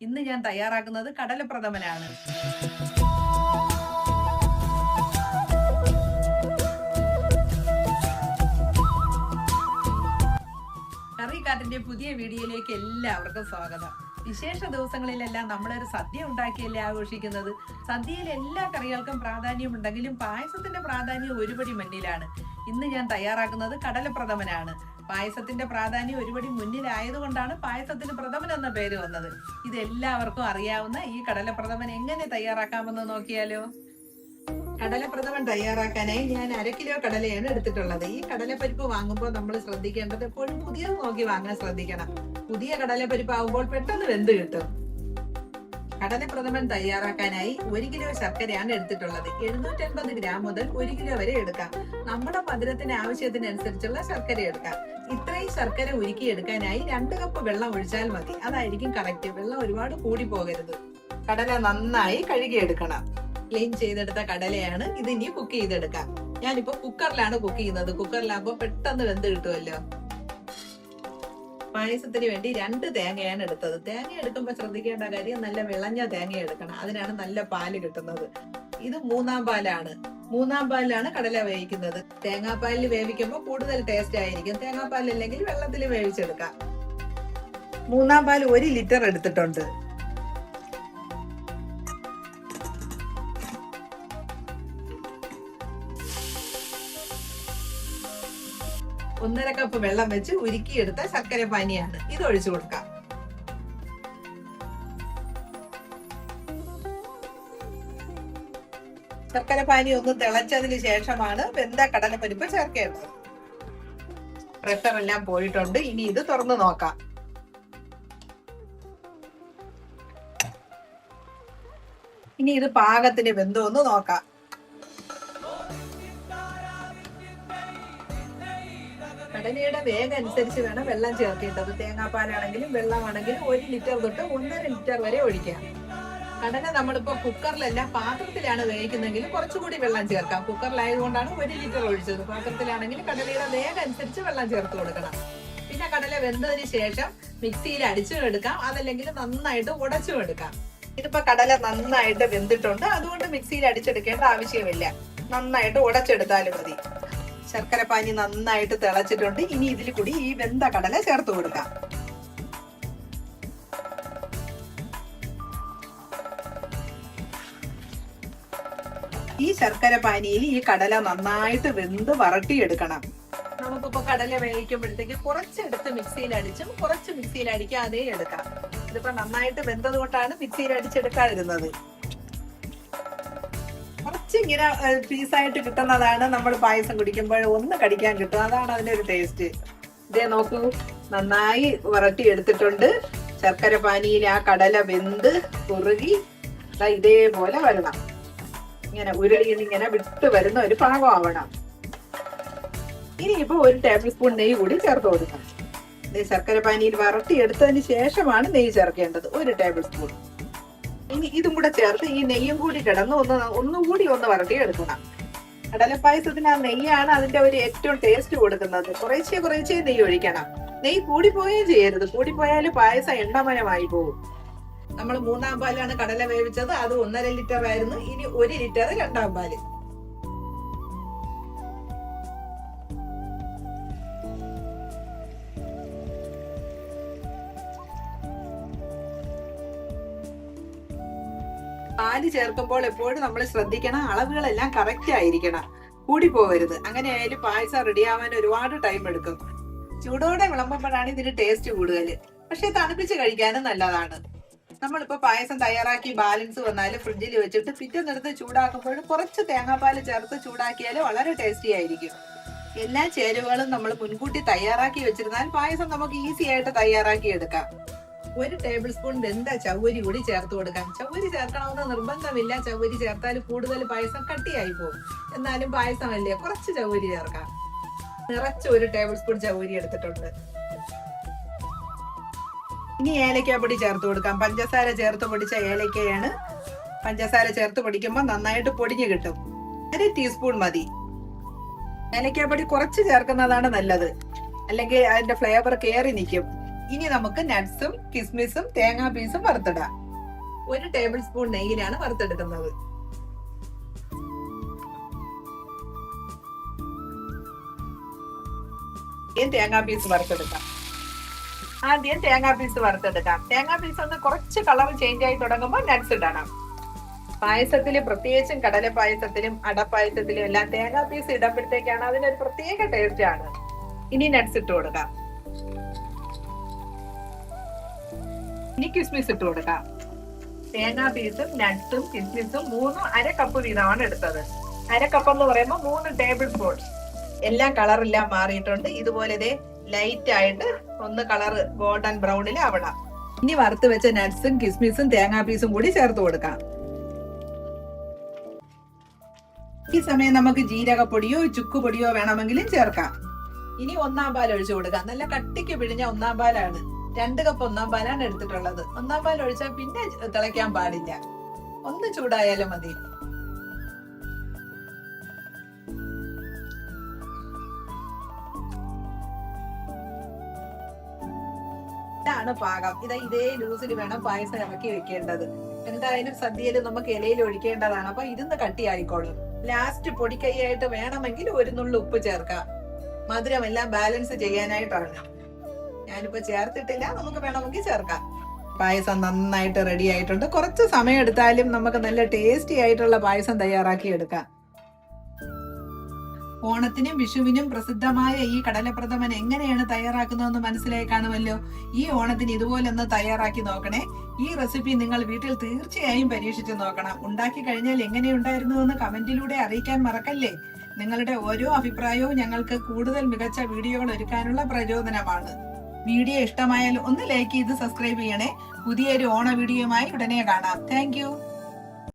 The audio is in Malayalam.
ഇന്ന് ഞാൻ തയ്യാറാക്കുന്നത് കടലപ്രഥമനാണ്. കറിക്കാട്ടിന്റെ പുതിയ വീഡിയോയിലേക്ക് എല്ലാവർക്കും സ്വാഗതം. വിശേഷ ദിവസങ്ങളിലെല്ലാം നമ്മളൊരു സദ്യ ഉണ്ടാക്കിയല്ലേ ആഘോഷിക്കുന്നത്. സദ്യയിൽ എല്ലാ കറികൾക്കും പ്രാധാന്യമുണ്ടെങ്കിലും പായസത്തിന്റെ പ്രാധാന്യം ഒരുപടി മുന്നിലാണ്. ഇന്ന് ഞാൻ തയ്യാറാക്കുന്നത് കടലപ്രഥമനാണ്. പായസത്തിന്റെ പ്രാധാന്യം ഒരുപടി മുന്നിലായതുകൊണ്ടാണ് പായസത്തിന് പ്രഥമൻ എന്ന പേര് വന്നത്. ഇത് എല്ലാവർക്കും അറിയാവുന്ന ഈ കടലപ്രഥമൻ എങ്ങനെ തയ്യാറാക്കാമെന്ന് നോക്കിയാലോ. കടലപ്രഥമൻ തയ്യാറാക്കാനായി ഞാൻ 1/2 കിലോ കടലയാണ് എടുത്തിട്ടുള്ളത്. ഈ കടലപ്പരിപ്പ് വാങ്ങുമ്പോൾ നമ്മൾ ശ്രദ്ധിക്കേണ്ടത് എപ്പോഴും പുതിയത് നോക്കി വാങ്ങാൻ ശ്രദ്ധിക്കണം. പുതിയ കടലപ്പരിപ്പ് ആകുമ്പോൾ പെട്ടെന്ന് വെന്ത് കിട്ടും. കടലപ്രഥമൻ തയ്യാറാക്കാനായി 1 കിലോ ശർക്കരയാണ് എടുത്തിട്ടുള്ളത്. 750 ഗ്രാം മുതൽ 1 കിലോ വരെ എടുക്കാം. നമ്മുടെ മധുരത്തിന് ആവശ്യത്തിനനുസരിച്ചുള്ള ശർക്കര എടുക്കാം. ഇത്രയും ശർക്കര ഉരുക്കി എടുക്കാനായി 2 കപ്പ് വെള്ളം ഒഴിച്ചാൽ മതി. അതായിരിക്കും കറക്റ്റ്. വെള്ളം ഒരുപാട് കൂടി പോകരുത്. കടല നന്നായി കഴുകിയെടുക്കണം. ക്ലീൻ ചെയ്തെടുത്ത കടലയാണ്. ഇത് ഇനി കുക്ക് ചെയ്തെടുക്കാം. ഞാനിപ്പോ കുക്കറിലാണ് കുക്ക് ചെയ്യുന്നത്. കുക്കറിലാകുമ്പോ പെട്ടെന്ന് വെന്ത് കിട്ടുമല്ലോ. പായസത്തിന് വേണ്ടി 2 തേങ്ങയാണ് എടുത്തത്. തേങ്ങ എടുക്കുമ്പോൾ ശ്രദ്ധിക്കേണ്ട കാര്യം നല്ല വിളഞ്ഞ തേങ്ങ എടുക്കണം. അതിനാണ് നല്ല പാല് കിട്ടുന്നത്. ഇത് 3-ാം പാലാണ്. 3-ാം പാലിലാണ് കടല വേവിക്കുന്നത്. തേങ്ങാപ്പാലിൽ വേവിക്കുമ്പോൾ കൂടുതൽ ടേസ്റ്റ് ആയിരിക്കും. തേങ്ങാപ്പാലില്ലെങ്കിൽ വെള്ളത്തിൽ വേവിച്ചെടുക്കാം. 3-ാം പാൽ 1 ലിറ്റർ എടുത്തിട്ടുണ്ട്. 1.5 കപ്പ് വെള്ളം വെച്ച് ഉരുക്കിയെടുത്ത ശർക്കര പാനിയാണ്. ഇത് ഒഴിച്ചു കൊടുക്കാം. ശർക്കര പാനി ഒന്ന് തിളച്ചതിന് ശേഷമാണ് വെന്ത കടലപ്പരിപ്പ് ചേർക്കേണ്ടത്. പ്രഷർ എല്ലാം പോയിട്ടുണ്ട്. ഇനി ഇത് തുറന്നു നോക്കാം. ഇനി ഇത് പാകത്തിന് വെന്തോ എന്ന് നോക്കാം. കടലയുടെ വേഗം അനുസരിച്ച് വേണം വെള്ളം ചേർക്കേണ്ടത്. തേങ്ങാപ്പാലാണെങ്കിലും വെള്ളമാണെങ്കിലും 1 ലിറ്റർ തൊട്ട് 1.5 ലിറ്റർ വരെ ഒഴിക്കാം. കടല നമ്മളിപ്പോ കുക്കറിലല്ല പാത്രത്തിലാണ് വേവിക്കുന്നെങ്കിൽ കുറച്ചുകൂടി വെള്ളം ചേർക്കാം. കുക്കറിലായതുകൊണ്ടാണ് 1 ലിറ്റർ ഒഴിച്ചത്. പാത്രത്തിലാണെങ്കിൽ കടലയുടെ വേഗം അനുസരിച്ച് വെള്ളം ചേർത്ത് കൊടുക്കണം. പിന്നെ കടല വെന്തതിന് ശേഷം മിക്സിയിൽ അടിച്ചും എടുക്കാം. അതല്ലെങ്കിൽ നന്നായിട്ട് ഉടച്ചും എടുക്കാം. ഇതിപ്പോ കടല നന്നായിട്ട് വെന്തിട്ടുണ്ട്. അതുകൊണ്ട് മിക്സിയിൽ അടിച്ചെടുക്കേണ്ട ആവശ്യമില്ല. നന്നായിട്ട് ഉടച്ചെടുത്താലും മതി. ശർക്കര പാനി നന്നായിട്ട് തിളച്ചിട്ടുണ്ട്. ഇനി ഇതിൽ കൂടി ഈ വെന്ത കടല ചേർത്ത് കൊടുക്കാം. ഈ ശർക്കര പാനിയിൽ ഈ കടല നന്നായിട്ട് വെന്ത് വരട്ടിയെടുക്കണം. നമുക്കിപ്പോ കടല വേവിക്കുമ്പോഴത്തേക്ക് കുറച്ചെടുത്ത് മിക്സിയിൽ അടിച്ചും കുറച്ച് മിക്സിയിൽ അടിക്കാതെ എടുക്കാം. ഇതിപ്പോ നന്നായിട്ട് വെന്തത് കൊണ്ടാണ് മിക്സിയിൽ അടിച്ചെടുക്കാതിരുന്നത്. ഇങ്ങനെ പീസായിട്ട് കിട്ടുന്നതാണ് നമ്മൾ പായസം കുടിക്കുമ്പോൾ ഒന്ന് കടിക്കാൻ കിട്ടും. അതാണ് അതിന്റെ ഒരു ടേസ്റ്റ്. ഇതേ നോക്കൂ, നന്നായി വരട്ടി എടുത്തിട്ടുണ്ട്. ശർക്കര പാനിയിൽ ആ കടല വെന്ത് കുറുകി ഇതേപോലെ വരണം. ഇങ്ങനെ ഉരുളിയിൽ ഇങ്ങനെ വിട്ട് വരുന്ന ഒരു പാകമാവണം. ഇനിയിപ്പോ 1 ടേബിൾ സ്പൂൺ നെയ്യ് കൂടി ചേർത്ത് കൊടുക്കണം. ശർക്കര പാനിയിൽ വരട്ടി എടുത്തതിന് ശേഷമാണ് നെയ്യ് ചേർക്കേണ്ടത്. 1 ടേബിൾ സ്പൂൺ. ഇനി ഇതും കൂടെ ചേർത്ത് ഈ നെയ്യും കൂടി കിടന്ന് ഒന്നുകൂടി വരട്ടി എടുക്കണം. കടലപ്പായസത്തിന് ആ നെയ്യാണ് അതിന്റെ ഒരു ഏറ്റവും ടേസ്റ്റ് കൊടുക്കുന്നത്. കുറേശ്ശെ നെയ്യ് ഒഴിക്കണം. നെയ്യ് കൂടിപ്പോയേ ചെയ്യരുത്. കൂടിപ്പോയാൽ പായസം എണ്ണമയമായി പോകും. നമ്മൾ 3-ാം പാലാണ് കടല വേവിച്ചത്. അത് 1.5 ലിറ്റർ ആയിരുന്നു. ഇനി 1 ലിറ്റർ 2-ാം പാല്. പാല് ചേർക്കുമ്പോൾ എപ്പോഴും നമ്മൾ ശ്രദ്ധിക്കണം. അളവുകളെല്ലാം കറക്റ്റ് ആയിരിക്കണം. കൂടി പോകരുത്. അങ്ങനെ ആയാലും പായസം റെഡിയാവാൻ ഒരുപാട് ടൈം എടുക്കും. ചൂടോടെ വിളമ്പുമ്പോഴാണ് ഇതിന് ടേസ്റ്റ് കൂടുതൽ. പക്ഷെ തണുപ്പിച്ച് കഴിക്കാനും നല്ലതാണ്. നമ്മളിപ്പോ പായസം തയ്യാറാക്കി ബാലൻസ് വന്നാൽ ഫ്രിഡ്ജിൽ വെച്ചിട്ട് പിറ്റേന്നെടുത്ത് ചൂടാക്കുമ്പോൾ കുറച്ച് തേങ്ങാപ്പാല് ചേർത്ത് ചൂടാക്കിയാൽ വളരെ ടേസ്റ്റി ആയിരിക്കും. എല്ലാ ചേരുവകളും നമ്മൾ മുൻകൂട്ടി തയ്യാറാക്കി വെച്ചിരുന്നാൽ പായസം നമുക്ക് ഈസി ആയിട്ട് തയ്യാറാക്കി എടുക്കാം. 1 ടേബിൾ സ്പൂൺ വെന്ത ചവ്വരി കൂടി ചേർത്ത് കൊടുക്കാം. ചവ്വരി ചേർക്കണമെന്ന് നിർബന്ധമില്ല. ചവ്വരി ചേർത്താൽ കൂടുതൽ പായസം കട്ടിയായി പോകും. എന്നാലും പായസമല്ലേ, കുറച്ച് ചവ്വരി ചേർക്കാം. നിറച്ച് 1 ടേബിൾ സ്പൂൺ ചവ്വരി എടുത്തിട്ടുണ്ട്. ഇനി ഏലക്കാപ്പൊടി ചേർത്ത് കൊടുക്കാം. പഞ്ചസാര ചേർത്ത് പൊടിച്ച ഏലക്കയാണ്. പഞ്ചസാര ചേർത്ത് പൊടിക്കുമ്പോൾ നന്നായിട്ട് പൊടിഞ്ഞു കിട്ടും. 1 ടീസ്പൂൺ മതി. ഏലക്കാപ്പൊടി കുറച്ച് ചേർക്കുന്നതാണ് നല്ലത്. അല്ലെങ്കിൽ അതിന്റെ ഫ്ലേവർ കയറി നിൽക്കും. ഇനി നമുക്ക് നട്ട്സും കിസ്മിസും തേങ്ങാ പീസും വറുത്തിടാം. 1 ടേബിൾ സ്പൂൺ നെയ്യിലാണ് വറുത്തെടുക്കുന്നത്. തേങ്ങാ പീസ് വറുത്തെടുക്കാം. ആദ്യം തേങ്ങാ പീസ് വറുത്തെടുക്കാം. തേങ്ങാ പീസ് ഒന്ന് കുറച്ച് കളർ ചേഞ്ച് ആയി തുടങ്ങുമ്പോൾ നട്ട്സ് ഇടണം. പായസത്തില്, പ്രത്യേകിച്ചും കടല പായസത്തിലും അടപ്പായസത്തിലും എല്ലാം തേങ്ങാ പീസ് ഇടുമ്പോഴത്തേക്കാണ് അതിനൊരു പ്രത്യേക ടേസ്റ്റ് ആണ്. ഇനി നട്ട്സ് ഇട്ട് കൊടുക്കാം. ഇനി കിസ്മിസ് ഇട്ട് കൊടുക്കാം. തേങ്ങാ പീസും നട്ട്സും കിസ്മിസും 3 അര കപ്പ് വീതമാണ് എടുത്തത്. അര കപ്പ് എന്ന് പറയുമ്പോൾ 3 ടേബിൾ സ്പൂൺ. എല്ലാം കളറെല്ലാം മാറിയിട്ടുണ്ട്. ഇതുപോലെ ലൈറ്റ് ആയിട്ട് ഒന്ന് കളർ ഗോൾഡൻ ബ്രൗണിൽ ആവണം. ഇനി വറുത്ത് വെച്ച നട്ട്സും കിസ്മിസും തേങ്ങാ പീസും കൂടി ചേർത്ത് കൊടുക്കാം. ഈ സമയം നമുക്ക് ജീരകപ്പൊടിയോ ചുക്കുപൊടിയോ വേണമെങ്കിലും ചേർക്കാം. ഇനി 1-ാം പാൽ ഒഴിച്ചു കൊടുക്കാം. നല്ല കട്ടിക്ക് പിഴിഞ്ഞ 1-ാം പാലാണ്. 2 കപ്പ് 1-ാം പാലാണ് എടുത്തിട്ടുള്ളത്. 1-ാം പാൽ ഒഴിച്ചാൽ പിന്നെ തിളയ്ക്കാൻ പാടില്ല. ഒന്ന് ചൂടായാലും മതി. ഇതാണ് പാകം. ഇതേ ലൂസിൽ വേണം പായസം ഇറക്കി വെക്കേണ്ടത്. എന്തായാലും സദ്യയിൽ നമുക്ക് ഇലയിൽ ഒഴിക്കേണ്ടതാണ്. അപ്പൊ ഇരുന്ന് കട്ടിയായിക്കോളും. ലാസ്റ്റ് പൊടിക്കൈയായിട്ട് വേണമെങ്കിൽ 1 നുള്ളു ഉപ്പ് ചേർക്കാം. മധുരം എല്ലാം ബാലൻസ് ചെയ്യാനായിട്ടാണ്. ഞാനിപ്പോ ചേർത്തിട്ടില്ല, നമുക്ക് വേണമെങ്കിൽ ചേർക്കാം. പായസം നന്നായിട്ട് റെഡി ആയിട്ടുണ്ട്. കുറച്ച് സമയം എടുത്താലും നമുക്ക് നല്ല ടേസ്റ്റി ആയിട്ടുള്ള പായസം തയ്യാറാക്കി എടുക്കാം. ഓണത്തിനും വിഷുവിനും പ്രസിദ്ധമായ ഈ കടലപ്രഥമൻ എങ്ങനെയാണ് തയ്യാറാക്കുന്നതെന്ന് മനസ്സിലായി കാണുമല്ലോ. ഈ ഓണത്തിന് ഇതുപോലെ ഒന്ന് തയ്യാറാക്കി നോക്കണേ. ഈ റെസിപ്പി നിങ്ങൾ വീട്ടിൽ തീർച്ചയായും പരീക്ഷിച്ച് നോക്കണം. ഉണ്ടാക്കി കഴിഞ്ഞാൽ എങ്ങനെയുണ്ടായിരുന്നു എന്ന് കമന്റിലൂടെ അറിയിക്കാൻ മറക്കല്ലേ. നിങ്ങളുടെ ഓരോ അഭിപ്രായവും ഞങ്ങൾക്ക് കൂടുതൽ മികച്ച വീഡിയോകൾ ഒരുക്കാനുള്ള പ്രചോദനമാണ്. വീഡിയോ ഇഷ്ടമായാൽ ഒന്ന് ലൈക്ക് ചെയ്ത് സബ്സ്ക്രൈബ് ചെയ്യണേ. പുതിയൊരു ഓണ വീഡിയോയുമായി ഉടനെ കാണാം. താങ്ക്